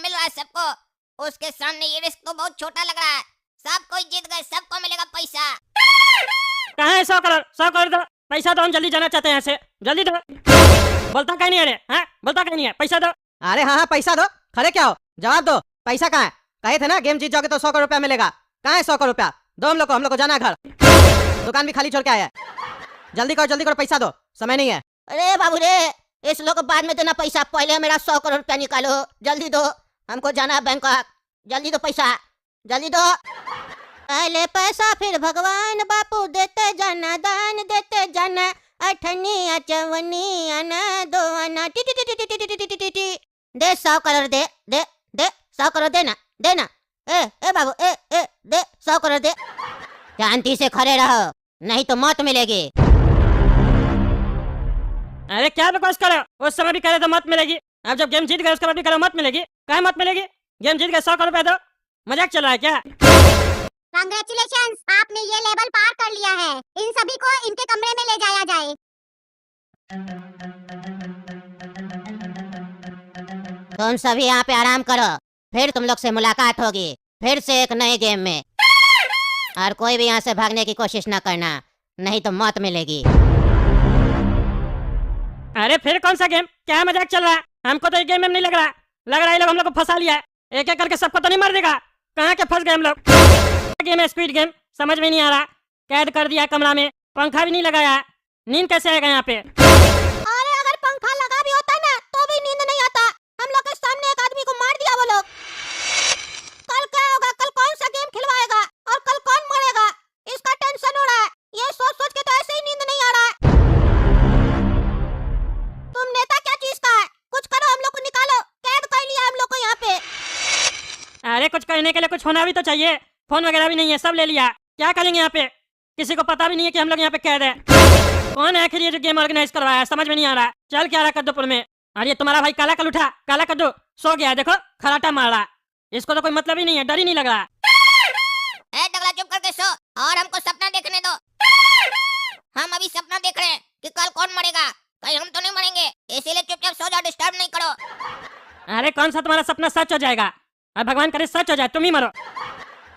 मिल रहा है सबको, उसके सामने ये रिस्क तो बहुत छोटा लग रहा है। सब कोई जीत गए, सबको मिलेगा पैसा। कहाँ है 100 करोड़ दो, पैसा दो, हम जल्दी जाना चाहते हैं यहाँ से, जल्दी दो। बोलता कहीं नहीं है रे, हाँ बोलता कहीं नहीं है, पैसा दो। अरे हाँ पैसा दो, खड़े क्या हो, जवाब दो, पैसा कहाँ है? कहे थे ना गेम जीत जाओगे तो 100 करोड़ रुपया मिलेगा। कहाँ है 100 करोड़ रुपया? दो हम लोग को जाना है घर, दुकान भी खाली छोड़ के आया है। जल्दी करो पैसा दो, समय नहीं है। अरे बाबू रे, इस लोग को बाद में देना पैसा, पहले मेरा 100 करोड़ रुपया निकालो, जल्दी दो, हमको जाना है बैंकॉक, जल्दी दो पैसा, जल्दी दो। पहले पैसा फिर भगवान, बापू देते जाना, दान देते जाना, अठनी चवनी आना दो आना, टी टी टी टी टी टी टी टी टी। दे 100 करोड़, दे दे दे 100 करोड़, देना देना। ए बाबू, ए दे 100 करोड़ दे। शांति से खड़े रहो, नहीं तो मौत मिलेगी। अरे क्या बकवास कर रहे हो, उस समय भी कह रहे थे मत मिलेगी, अब जब गेम जीत गए उसके बाद भी कह रहे हो मत मिलेगी। कहाँ मत मिलेगी? गेम जीत गए, 100 करोड़ रुपए दो, मजाक चल रहा है क्या? कांग्रेचुलेशंस, आपने ये लेवल पार कर लिया है। इन सभी को इनके कमरे में ले जाया जाए। तुम सभी यहाँ पे आराम करो, फिर तुम लोग से मुलाकात होगी, फिर से एक नए गेम में। और कोई भी यहाँ से भागने की कोशिश न करना, नहीं तो मौत मिलेगी। अरे फिर कौन सा गेम, क्या मजाक चल रहा है? हमको तो ये गेम में नहीं लग रहा है ये लोग हम लोग को फंसा लिया है। एक एक करके सबको तो नहीं मार देगा? कहाँ के फंस गए हम लोग। गेम है स्पीड गेम, समझ में नहीं आ रहा। कैद कर दिया कमरा में, पंखा भी नहीं लगाया, नींद कैसे आएगा यहाँ पे? अरे अगर पंखा लगा भी होता ना तो भी नींद नहीं आता। हम लोग के सामने एक आदमी को मार दिया वो लोग। कल क्या होगा, कल कौन सा गेम खिलवाएगा और कल कौन मरेगा, इसका टेंशन हो रहा है। ये सोच सोच के तो ऐसे ही नींद नहीं आ रहा है। तुम नेता क्या चीज का है, कुछ करो, हम लोग को निकालो, कैद कर लिया हम लोग को यहाँ पे। अरे कुछ कहने के लिए कुछ होना भी तो चाहिए, फोन वगैरह भी नहीं है, सब ले लिया, क्या करेंगे यहाँ पे? किसी को पता भी नहीं है कि हम लोग यहाँ पे कैद है। कौन है आखिर ये जो गेम ऑर्गेनाइज करवाया है, समझ में नहीं आ रहा। चल क्या रहा कद्दूपुर में, और ये तुम्हारा भाई काला कल उठा, काला कद्दू सो गया, देखो खराटा मार रहा, इसको तो कोई मतलब ही नहीं है, डर ही नहीं लग रहा। टकला चुप करके सो और हमको सपना देखने दो। हम अभी सपना देख रहे हैं कि कल कौन मरेगा, कहीं हम तो नहीं मरेंगे, इसीलिए चुपचाप सो जाओ, डिस्टर्ब नहीं करो। अरे कौन सा तुम्हारा सपना सच हो जाएगा, और भगवान करे सच हो जाए, तुम ही मरो।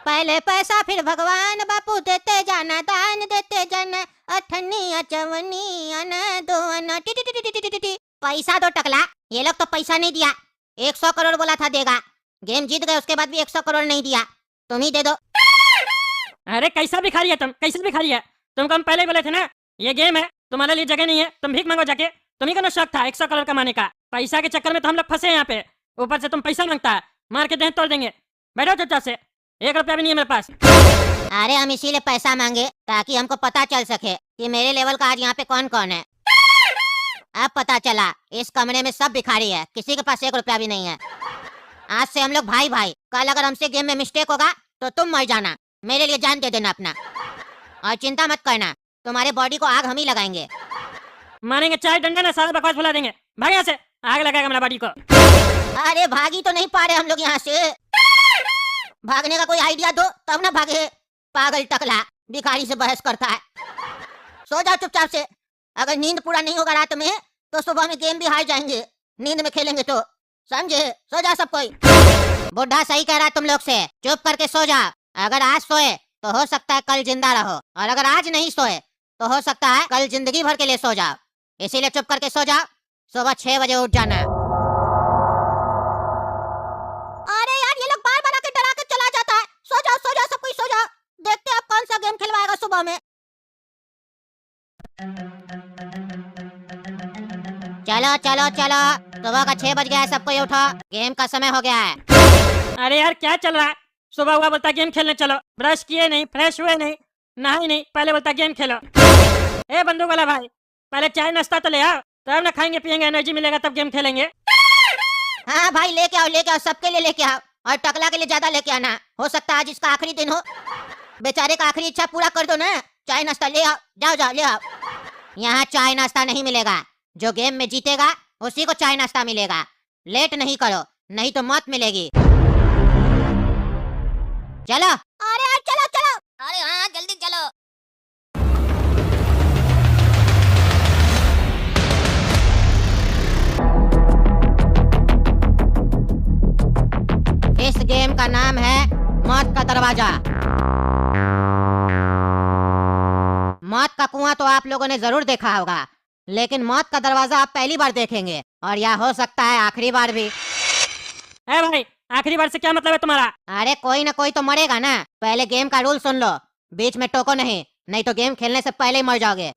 पहले पैसा फिर भगवान, बापू देते जाना, दान देते जाना, अठनी चवनी आना दो आना, टी टी टी टी टी टी टी। पैसा दो टकला, ये लोग तो पैसा नहीं दिया, 100 करोड़ बोला था देगा, गेम जीत गए उसके बाद भी 100 करोड़ नहीं दिया, तुम ही दे दो। अरे कैसा भिखारी है तुम, कैसे भिखारी है? तुमको हम पहले ही बोले थे ना ये गेम है, तुम्हारे लिए जगह नहीं है, तुम भीख मांगो जाके। तुम्ही का शौक था 100 करोड़ कमाने का, पैसा के चक्कर में तो हम लोग फंसे यहाँ पे, ऊपर से तुम पैसा मांगता है, मार के देह तोड़ देंगे। बैठो चुपचाप से, 1 रुपया भी नहीं है मेरे पास। अरे हम इसीलिए पैसा मांगे ताकि हमको पता चल सके कि मेरे लेवल का आज यहाँ पे कौन कौन है। अब पता चला इस कमरे में सब भिखारी है, किसी के पास 1 रुपया भी नहीं है। आज से हम लोग भाई भाई, कल अगर हमसे गेम में मिस्टेक होगा तो तुम मर जाना, मेरे लिए जान दे देना अपना, और चिंता मत करना, तुम्हारे बॉडी को आग हम ही लगाएंगे। मारेंगे चाय डंडा ना, सारा बकवास भुला देंगे, भाग यहाँ से, आग लगाएगा मेरा बॉडी को। अरे भागी तो नहीं पा रहे हम लोग यहाँ से, भागने का कोई आइडिया दो तब ना भागे। पागल टकला भिखारी से बहस करता है। सो जाओ चुपचाप से, अगर नींद पूरा नहीं होगा रात में तो सुबह में गेम भी हार जाएंगे, नींद में खेलेंगे तो, समझे? सो जाओ सब कोई। बुढ़ा सही कह रहा है तुम लोग से, चुप करके सो जाओ। अगर आज सोए तो हो सकता है कल जिंदा रहो, और अगर आज नहीं सोए तो हो सकता है कल जिंदगी भर के लिए सो जाओ, इसीलिए चुप करके सो जाओ, सुबह 6 बजे उठ जाना। अरे यार ये लोग बार बार आके डरा के चला जाता है। सो जाओ सब कोई सो जाओ, देखते हैं अब कौन सा गेम खिलवाएगा सुबह में। चलो चलो चलो, सुबह का 6 बज गया है, सबको उठो, गेम का समय हो गया है। अरे यार क्या चल रहा है, सुबह हुआ बोलता गेम खेलने चलो, ब्रश किए नहीं, फ्रेश हुए नहीं, नहाए नहीं, पहले बोलता गेम खेलो। ए बंदूक वाला भाई, पहले चाय नाश्ता तो ले आओ, तब ना खाएंगे पियेंगे, एनर्जी मिलेगा तब गेम खेलेंगे। हाँ भाई लेके आओ, सबके लिए लेके आओ, और टकला के लिए ज्यादा लेके आना, हो सकता है आज इसका आखिरी दिन हो, बेचारे का आखिरी इच्छा पूरा कर दो ना। चाय नाश्ता ले आओ, जाओ ले आओ। यहाँ चाय नाश्ता नहीं मिलेगा, जो गेम में जीतेगा उसी को चाय नाश्ता मिलेगा। लेट नहीं करो, नहीं तो मौत मिलेगी। चलो। अरे यार चलो चलो। अरे हाँ जल्दी चलो। का नाम है मौत का दरवाजा। मौत का कुआं तो आप लोगों ने जरूर देखा होगा, लेकिन मौत का दरवाजा आप पहली बार देखेंगे, और यह हो सकता है आखिरी बार भी। ए भाई, आखिरी बार से क्या मतलब है तुम्हारा? अरे कोई ना कोई तो मरेगा ना। पहले गेम का रूल सुन लो, बीच में टोको नहीं तो गेम खेलने से पहले ही मर जाओगे।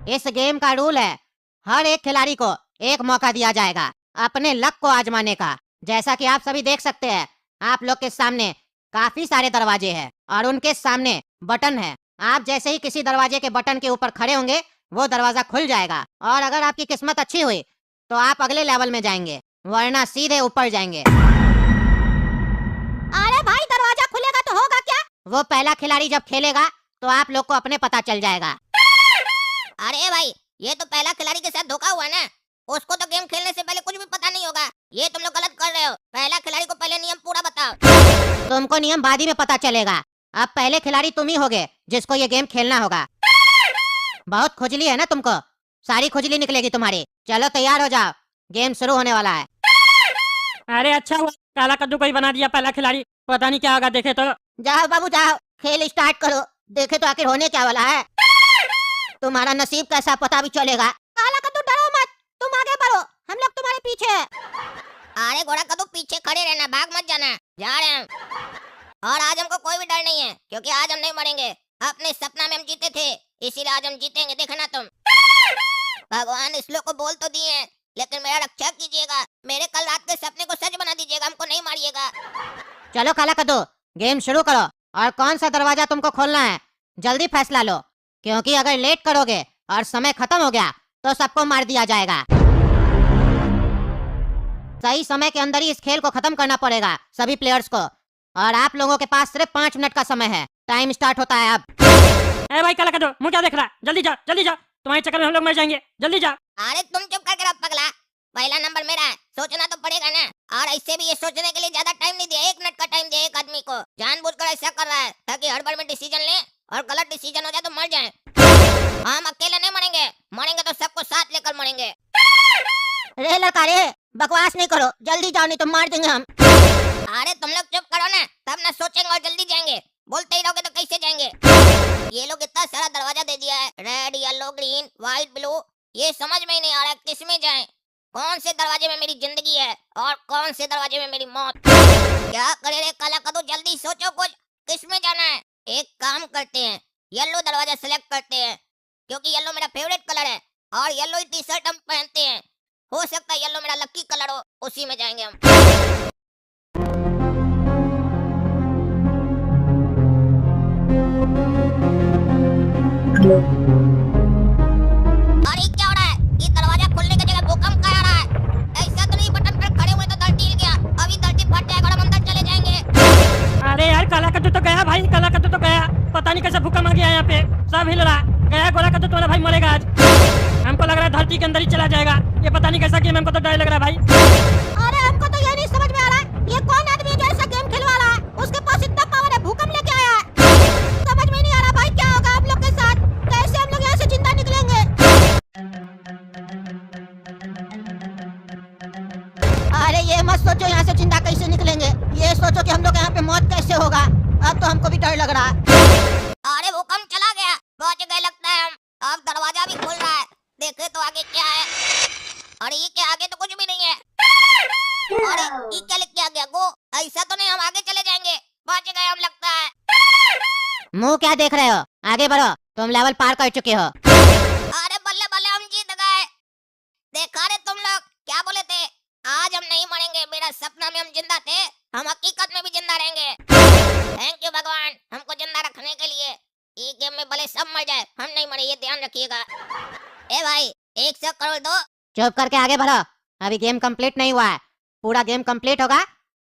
इस गेम का रूल है, हर एक खिलाड़ी को एक मौका दिया जाएगा अपने लक को आजमाने का। जैसा कि आप सभी देख सकते हैं, आप लोग के सामने काफी सारे दरवाजे हैं और उनके सामने बटन है। आप जैसे ही किसी दरवाजे के बटन के ऊपर खड़े होंगे, वो दरवाजा खुल जाएगा, और अगर आपकी किस्मत अच्छी हुई तो आप अगले लेवल में जाएंगे, वरना सीधे ऊपर जाएंगे। अरे भाई, दरवाजा खुलेगा तो होगा क्या? वो पहला खिलाड़ी जब खेलेगा तो आप लोग को अपने पता चल जाएगा। अरे भाई, ये तो पहला खिलाड़ी के साथ धोखा हुआ ना। उसको तो गेम खेलने से पहले कुछ भी पता नहीं होगा। ये तुम लोग गलत कर रहे हो। पहला खिलाड़ी को पहले नियम पूरा बताओ। तुमको नियम बाद ही में पता चलेगा। अब पहले खिलाड़ी तुम ही होगे जिसको ये गेम खेलना होगा। बहुत खुजली है ना तुमको, सारी खुजली निकलेगी तुम्हारी। चलो तैयार हो जाओ, गेम शुरू होने वाला है। अरे अच्छा हुआ काला कद्दू को ही बना दिया पहला खिलाड़ी, पता नहीं क्या होगा, देखे तो। जाओ बाबू जाओ, खेल स्टार्ट करो, देखे तो आखिर होने क्या वाला है। तुम्हारा नसीब कैसा पता भी चलेगा। काला कद्दू, डरो मत, तुम आगे बढ़ो, हम लोग तुम्हारे पीछे हैं। अरे घोड़ा कद्दू, पीछे खड़े रहना, भाग मत जाना, जा रहे हैं। और आज हमको कोई भी डर नहीं है, क्योंकि आज हम नहीं मरेंगे। अपने सपना में हम जीते थे, इसीलिए आज हम जीतेंगे, देखना तुम। भगवान इस लोग को बोल तो दिए हैं, लेकिन मेरा रक्षा कीजिएगा। मेरे कल रात के सपने को सच बना दीजिएगा, हमको नहीं मारिएगा। चलो काला कद्दू, गेम शुरू करो, और कौन सा दरवाजा तुमको खोलना है जल्दी फैसला लो, क्योंकि अगर लेट करोगे और समय खत्म हो गया तो सबको मार दिया जाएगा। सही समय के अंदर ही इस खेल को खत्म करना पड़ेगा सभी प्लेयर्स को, और आप लोगों के पास सिर्फ 5 मिनट का समय है। टाइम स्टार्ट होता है अब। ए भाई काला कद्दू, मुंह क्या देख रहा है? जल्दी जाओ, जल्दी जाओ, तुम्हारे चक्कर में हम लोग मर जाएंगे, जल्दी जाओ। अरे तुम चुप करके रहो पगला, पहला नंबर मेरा है, सोचना तो पड़ेगा ना। और ऐसे भी ये सोचने के लिए ज्यादा टाइम नहीं दिया, 1 मिनट का टाइम दिया एक आदमी को। जानबूझकर ऐसा कर रहा है ताकि हड़बड़ में डिसीजन ले और गलत डिसीजन हो जाए तो मर जाए। हम अकेले नहीं मरेंगे, मरेंगे तो सबको साथ लेकर मरेंगे। रे लड़का रे, बकवास नहीं करो, जल्दी जाओ नहीं तो मार देंगे हम। अरे तुम लोग चुप करो ना, तब ना सोचेंगे और जल्दी जाएंगे। बोलते ही रहोगे तो कैसे जाएंगे? ये लोग इतना सारा दरवाजा दे दिया है, red, yellow, green, white, blue, ये समझ में ही नहीं आ रहा किस में जाएं। कौन से दरवाजे में मेरी जिंदगी है और कौन से दरवाजे में मेरी मौत? क्या करे रे काला कद्दू, जल्दी सोचो कुछ, किस में जाना है? एक काम करते हैं, येलो दरवाजा सेलेक्ट करते हैं, क्योंकि येलो मेरा फेवरेट कलर है और येलो ही टी शर्ट हम पहनते हैं। हो सकता है येलो मेरा लकी कलर हो, उसी में जाएंगे हम। अरे क्या हो रहा है? ये दरवाजा खुलने की जगह भूकंप का आ रहा है। ऐसा तो नहीं बटन पर खड़े हुए तो धरती हिल गया, अभी धरती फट जाएगा और हम अंदर चले जाएंगे। अरे यार काला कद्दू तो गया भाई, काला कद्दू तो गया, पता नहीं कैसे भूकंप आ गया यहाँ पे, सब हिल रहा गया। गोरा कद्दू तुम्हारा भाई मरेगा आज, हमको लग रहा है धरती के अंदर ही चला जाएगा। ये पता नहीं कैसा गेम, हमको तो डर लग रहा है भाई। अरे हमको तो ये नहीं समझ में आ रहा है, ये कौन आदमी है जो ऐसा गेम खिलवा रहा है? उसके पास इतना पावर है, भूकंप लेके आया है। समझ में नहीं आ रहा भाई, क्या होगा हम लोग के साथ? कैसे हम लोग यहाँ से जिंदा निकलेंगे? अरे ये मत सोचो यहाँ से जिंदा कैसे निकलेंगे, ये सोचो कि हम लोग यहाँ पे मौत कैसे होगा। अब तो हमको भी डर लग रहा है। अरे भूकंप चला गया, पहुंच गए लगता है हम। अब दरवाजा भी खुल रहा है, देखे तो आगे क्या है। अरे ये क्या, आगे तो कुछ भी नहीं है। अरे ये क्या लिख के आ गया? गो, ऐसा तो नहीं हम आगे चले जाएंगे, पहुंच गए हम लगता है। मुंह क्या देख रहे हो, आगे बढ़ो, तुम लेवल पार कर चुके हो। अरे बल्ले बल्ले, हम जीत गए। देखा रे तुम लोग, क्या बोले थे? आज हम नहीं मरेंगे, मेरा सपना में हम जिंदा थे, हम हकीकत में भी जिंदा रहेंगे। थैंक यू भगवान, हमको जिंदा रखने के लिए। ये गेम में भले सब मर जाए, हम नहीं मरे, ये ध्यान रखिएगा। ए भाई, 100 करोड़ दो। चुप करके आगे बढ़ो, अभी गेम कंप्लीट नहीं हुआ है। पूरा गेम कंप्लीट होगा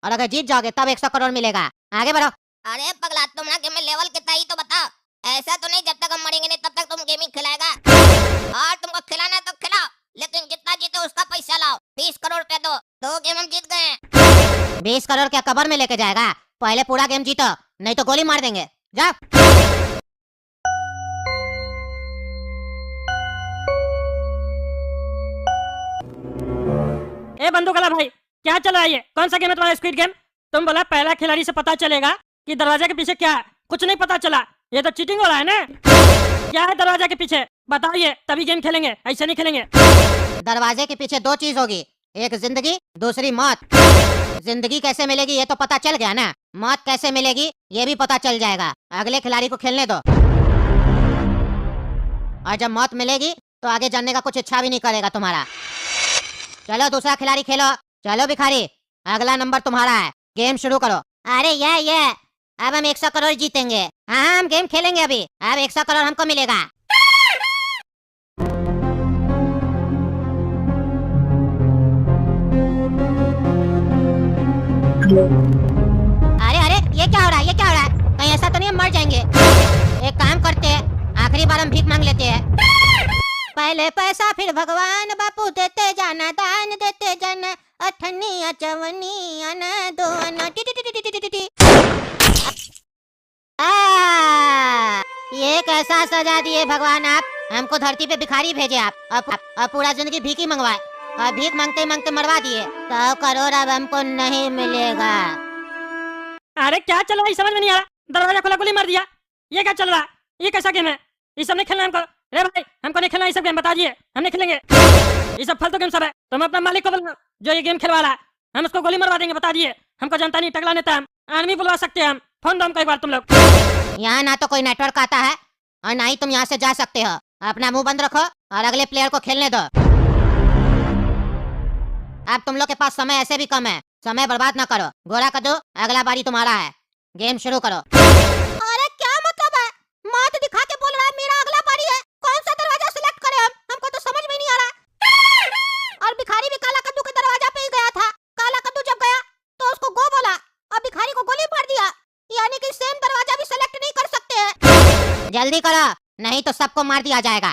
और अगर जीत जाओगे तब 100 करोड़ मिलेगा। आगे बढ़ो। अरे पगला, तुम ना गेम में लेवल कितना ही तो बताओ। ऐसा तो नहीं जब तक हम मरेंगे नहीं तब तक तुम गेमिंग खिलाएगा। और तुमको खिलाना है तो खिलाओ, लेकिन जितना जीते उसका पैसा लाओ। 20 करोड़ रुपया दो, तो गेम हम जीत गए हैं। 20 करोड़ क्या कबर में लेके जाएगा? पहले पूरा गेम जीतो, नहीं तो गोली मार देंगे। जाओ। ए बंदूक वाला भाई, क्या चल रहा है ये? कौन सा गेम है तुम्हारा स्क्विड गेम? तुम बोला पहला खिलाड़ी से पता चलेगा कि दरवाजे के पीछे क्या है, कुछ नहीं पता चला। ये तो चीटिंग हो रहा है ना। क्या है दरवाजे के पीछे बताइए, तभी गेम खेलेंगे, ऐसे नहीं खेलेंगे। दरवाजे के पीछे दो चीज होगी, एक जिंदगी दूसरी मौत। जिंदगी कैसे मिलेगी ये तो पता चल गया ना, मौत कैसे मिलेगी ये भी पता चल जाएगा। अगले खिलाड़ी को खेलने दो, और जब मौत मिलेगी तो आगे जानने का कुछ इच्छा भी नहीं करेगा तुम्हारा। चलो दूसरा खिलाड़ी खेलो। चलो भिखारी, अगला नंबर तुम्हारा है, गेम शुरू करो। अरे ये अब हम 100 करोड़ जीतेंगे। हाँ हम गेम खेलेंगे अभी, अब 100 करोड़ हमको मिलेगा। अरे ये क्या हो रहा है, ये क्या हो रहा है? कहीं ऐसा तो नहीं हम मर जाएंगे? एक काम करते हैं, आखिरी बार हम भीख मांग लेते हैं। पहले पैसा फिर भगवान, बापू देते जाना, दान देते जाना, अठनिया चवनिया ना दो ना टी टी टी टी टी टी टी। ये कैसा सजा दिए भगवान आप हमको, धरती पे भिखारी भेजे आप, अब पूरा जिंदगी भीख ही मंगवाए, और भीख मांगते मांगते मरवा दिए। 100 करोड़ अब हमको नहीं मिलेगा। अरे क्या चल रहा है समझ में नहीं आ रहा। दरवाजा खोला गोली मार दिया, ये क्या चल रहा है? ये कैसा गेम है? ये सब नहीं खेलना हमको। अरे भाई हमको नहीं खेलना ये सब गेम, बता दिए हम नहीं खेलेंगे। ये सब फालतू गेम सब है। तुम अपना मालिक को बोलो जो ये गेम खेलवा रहा है, हम उसको गोली मरवा देंगे, बता दिए। हमको जानता नहीं, टकला नेता हम, आर्मी बुलवा सकते हैं हम। फोन दो हमको एक बार तुम लोग। यहाँ ना तो कोई नेटवर्क आता है और ना ही तुम यहाँ से जा सकते हो। अपना मुंह बंद रखो और अगले प्लेयर को खेलने दो। अब तुम लोग के पास समय ऐसे भी कम है, समय बर्बाद ना करो। गोरा कद्दू अगला बारी तुम्हारा है, गेम शुरू करो। अरे क्या मतलब है? मौत दिखा के बोल रहा है मेरा अगला बारी है। कौन सा दरवाजा सिलेक्ट करें हम? हमको तो समझ में नहीं आ रहा। और भिखारी भी काला कद्दू के दरवाजा पे ही गया था। काला कद्दू जब गया तो उसको गो बोला और भिखारी को गोली मार दिया। यानी कि सेम दरवाजा भी सिलेक्ट नहीं कर सकते हैं। जल्दी करो नहीं तो सबको मार दिया जाएगा।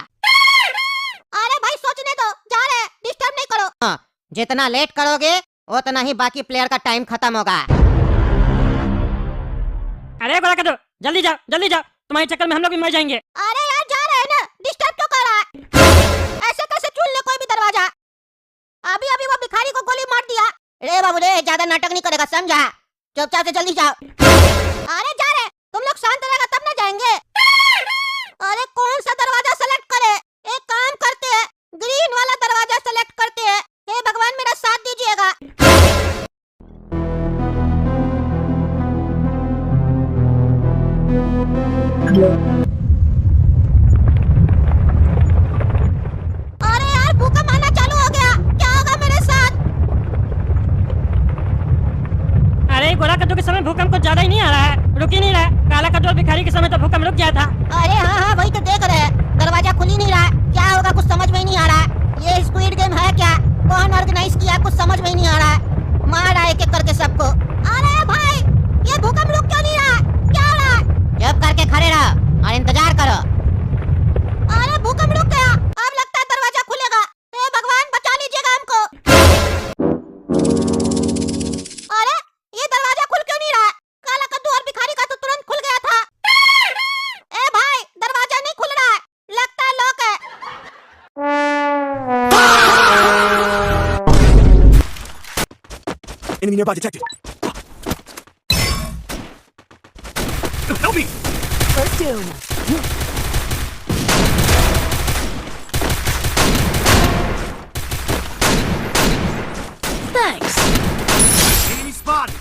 अरे भाई सोचने दो, जा रहे हैं, डिस्टर्ब नहीं करो। जितना लेट करोगे उतना ही बाकी प्लेयर का टाइम खत्म होगा। अरे गोरा कद्दू जल्दी जाओ, जल्दी जाओ, तुम्हारे चक्कर में हम लोग भी मर जाएंगे। अरे यार जा रहे हैं ना, डिस्टर्ब क्यों कर रहा है? ऐसे कैसे चुन ले कोई भी दरवाजा? अभी अभी वो भिखारी को गोली मार दिया। रे बाबू रे, ज्यादा नाटक नहीं करेगा, समझा? चुपचाप से जल्दी जाओ। अरे जा रहे, तुम लोग शांत रहेगा तब ना जाएंगे। अरे कौन सा दरवाजा सेलेक्ट करे? एक काम करते हैं, ग्रीन वाला दरवाजा सेलेक्ट करते हैं। हे भगवान मेरा साथ दीजिएगा। अरे यार भूकंप आना चालू हो गया, क्या होगा मेरे साथ? अरे गोरा कद्दू के समय भूकंप कुछ ज्यादा ही नहीं आ रहा है, रुक ही नहीं रहा है। काला कद्दू और भिखारी के समय तो भूकंप रुक गया था। अरे हाँ वही तो देख रहे हैं, दरवाजा खुल ही नहीं रहा है। क्या होगा कुछ समझ में ही नहीं आ रहा है। ये स्क्विड गेम है क्या? कौन ऑर्गेनाइज किया कुछ समझ में ही नहीं आ रहा है। मार रहा है एक एक करके सबको। अरे भाई ये भूकंप रुक क्यों नहीं रहा? क्या हो रहा है? चुप करके खड़े रहो और इंतजार करो। अरे भूकंप रुक गया, अब लगता है दरवाजा खुलेगा। हे भगवान बचा लीजिएगा हमको। अरे ये दरवाजा खुल क्यों नहीं रहा है? काला कद्दू और भिखारी का तो तुरंत खुल गया था। ए भाई दरवाजा नहीं खुल रहा है, लगता है लॉक है। Enemy nearby detected. Help me! First doom. Thanks. Enemy spotted!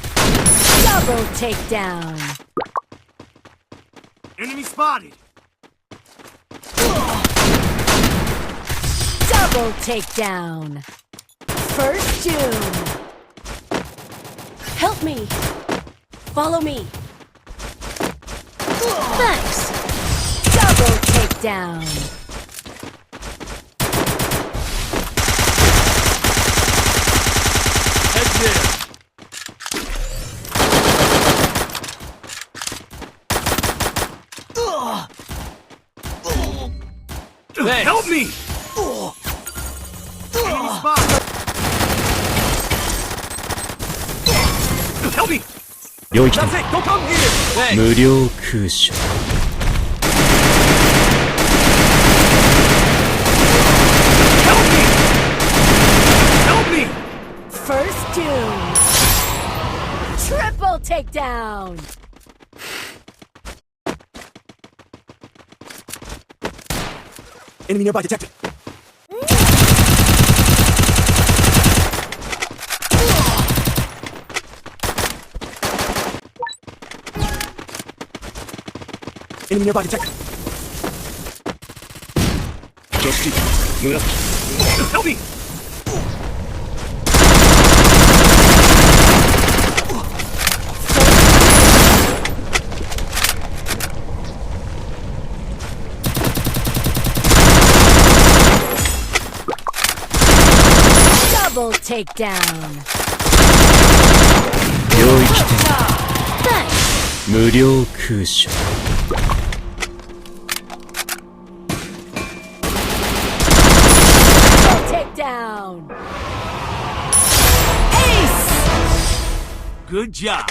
Double takedown. Enemy spotted! Double takedown. First doom. Help me. Follow me. Thanks. Double takedown. Head there! Help me! Enemy spotted! Help me! 領域 That's it! Don't come here! Thanks! 無料空襲 Help me! Help me! First doom. takedown. Enemy nearby detected. Enemy nearby detected. Help me! Double takedown. 領域展無料空所 Double takedown. Ace. Good job.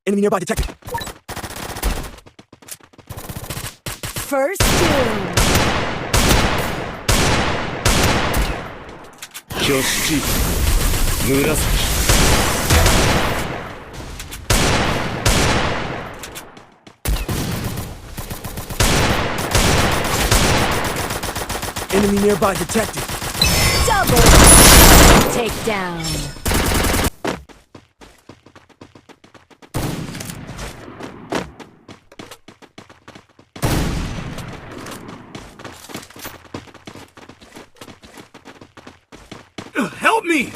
Enemy nearby detected. First doom. 挙式紫 Enemy nearby detected. Double takedown. Help me!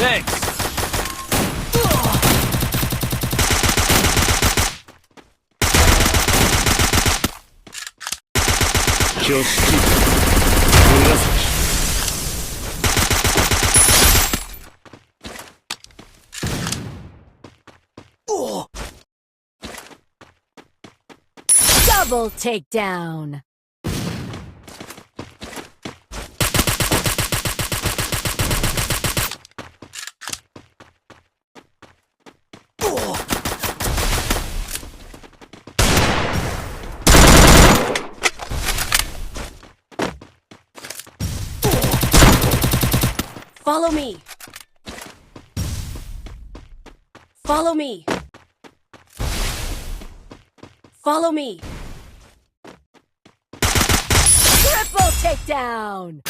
Thanks. Double takedown. Follow me. Follow me. Follow me. Triple takedown.